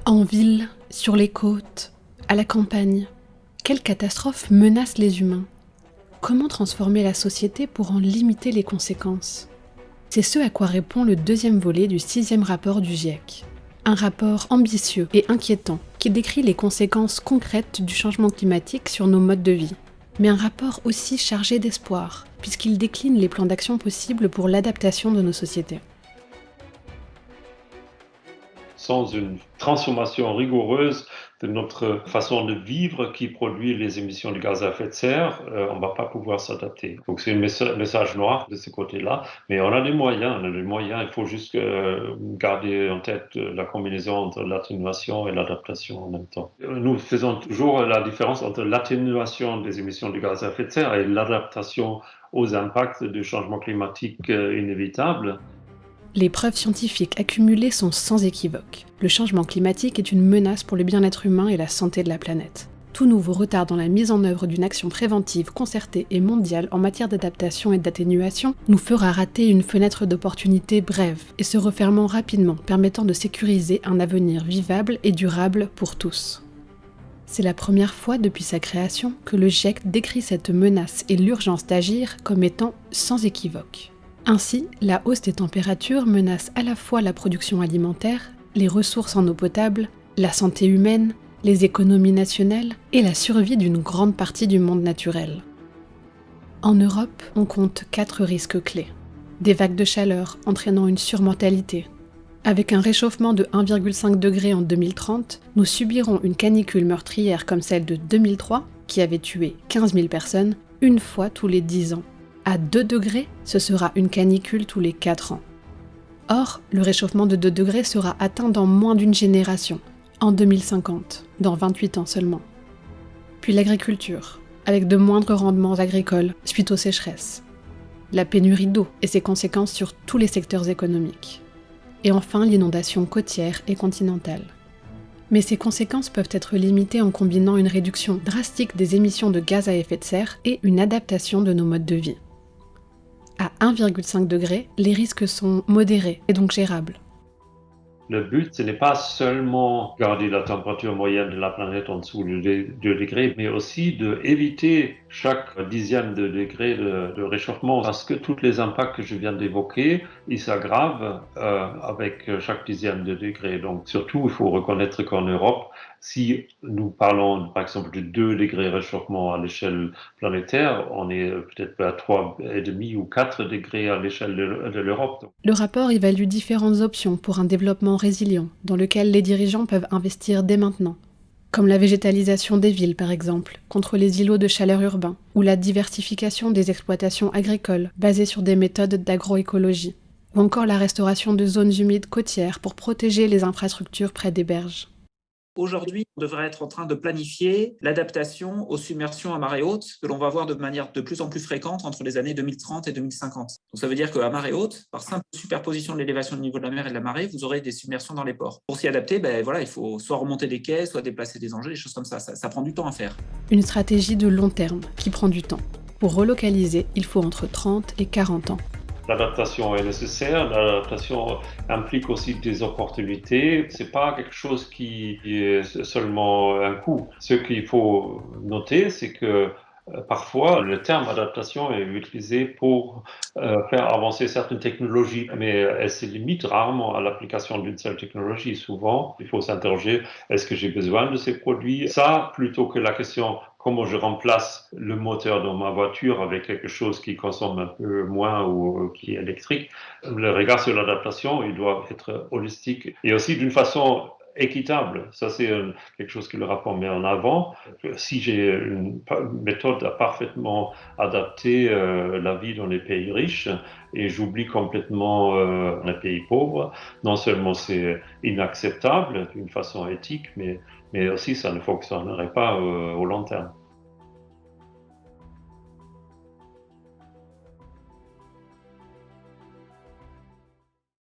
En ville, sur les côtes, à la campagne, quelles catastrophes menacent les humains? Comment transformer la société pour en limiter les conséquences? C'est ce à quoi répond le deuxième volet du 6e rapport du GIEC. Un rapport ambitieux et inquiétant qui décrit les conséquences concrètes du changement climatique sur nos modes de vie. Mais un rapport aussi chargé d'espoir, puisqu'il décline les plans d'action possibles pour l'adaptation de nos sociétés. Sans une transformation rigoureuse de notre façon de vivre qui produit les émissions de gaz à effet de serre, on ne va pas pouvoir s'adapter. Donc c'est un message noir de ce côté-là, mais on a des moyens, il faut juste garder en tête la combinaison entre l'atténuation et l'adaptation en même temps. Nous faisons toujours la différence entre l'atténuation des émissions de gaz à effet de serre et l'adaptation aux impacts du changement climatique inévitable. Les preuves scientifiques accumulées sont sans équivoque. Le changement climatique est une menace pour le bien-être humain et la santé de la planète. Tout nouveau retard dans la mise en œuvre d'une action préventive concertée et mondiale en matière d'adaptation et d'atténuation nous fera rater une fenêtre d'opportunité brève et se refermant rapidement, permettant de sécuriser un avenir vivable et durable pour tous. C'est la première fois depuis sa création que le GIEC décrit cette menace et l'urgence d'agir comme étant sans équivoque. Ainsi, la hausse des températures menace à la fois la production alimentaire, les ressources en eau potable, la santé humaine, les économies nationales et la survie d'une grande partie du monde naturel. En Europe, on compte 4 risques clés. Des vagues de chaleur entraînant une surmortalité. Avec un réchauffement de 1,5 degré en 2030, nous subirons une canicule meurtrière comme celle de 2003, qui avait tué 15 000 personnes, une fois tous les 10 ans. À 2 degrés, ce sera une canicule tous les 4 ans. Or, le réchauffement de 2 degrés sera atteint dans moins d'une génération, en 2050, dans 28 ans seulement. Puis l'agriculture, avec de moindres rendements agricoles suite aux sécheresses. La pénurie d'eau et ses conséquences sur tous les secteurs économiques. Et enfin l'inondation côtière et continentale. Mais ces conséquences peuvent être limitées en combinant une réduction drastique des émissions de gaz à effet de serre et une adaptation de nos modes de vie. À 1,5 degré, les risques sont modérés et donc gérables. Le but, ce n'est pas seulement garder la température moyenne de la planète en dessous de 2 degrés, mais aussi d'éviter chaque dixième de degré de réchauffement, parce que tous les impacts que je viens d'évoquer, ils s'aggravent avec chaque dixième de degré. Donc surtout, il faut reconnaître qu'en Europe, si nous parlons par exemple de 2 degrés réchauffement à l'échelle planétaire, on est peut-être à 3,5 ou 4 degrés à l'échelle de l'Europe. Le rapport évalue différentes options pour un développement résilient, dans lequel les dirigeants peuvent investir dès maintenant, comme la végétalisation des villes par exemple, contre les îlots de chaleur urbains, ou la diversification des exploitations agricoles basées sur des méthodes d'agroécologie, ou encore la restauration de zones humides côtières pour protéger les infrastructures près des berges. Aujourd'hui, on devrait être en train de planifier l'adaptation aux submersions à marée haute que l'on va voir de manière de plus en plus fréquente entre les années 2030 et 2050. Donc ça veut dire qu'à marée haute, par simple superposition de l'élévation du niveau de la mer et de la marée, vous aurez des submersions dans les ports. Pour s'y adapter, il faut soit remonter des quais, soit déplacer des engins, des choses comme ça. Ça prend du temps à faire. Une stratégie de long terme qui prend du temps. Pour relocaliser, il faut entre 30 et 40 ans. L'adaptation est nécessaire, l'adaptation implique aussi des opportunités. C'est pas quelque chose qui est seulement un coût. Ce qu'il faut noter, c'est que parfois le terme adaptation est utilisé pour faire avancer certaines technologies, mais elle se limite rarement à l'application d'une seule technologie. Souvent, il faut s'interroger, est-ce que j'ai besoin de ces produits? Ça, plutôt que la question comment je remplace le moteur dans ma voiture avec quelque chose qui consomme un peu moins ou qui est électrique. Le regard sur l'adaptation, il doit être holistique et aussi d'une façon équitable. Ça, c'est quelque chose que le rapport met en avant. Si j'ai une méthode à parfaitement adapter la vie dans les pays riches et j'oublie complètement les pays pauvres, non seulement c'est inacceptable d'une façon éthique, mais aussi ça ne fonctionnerait pas au long terme.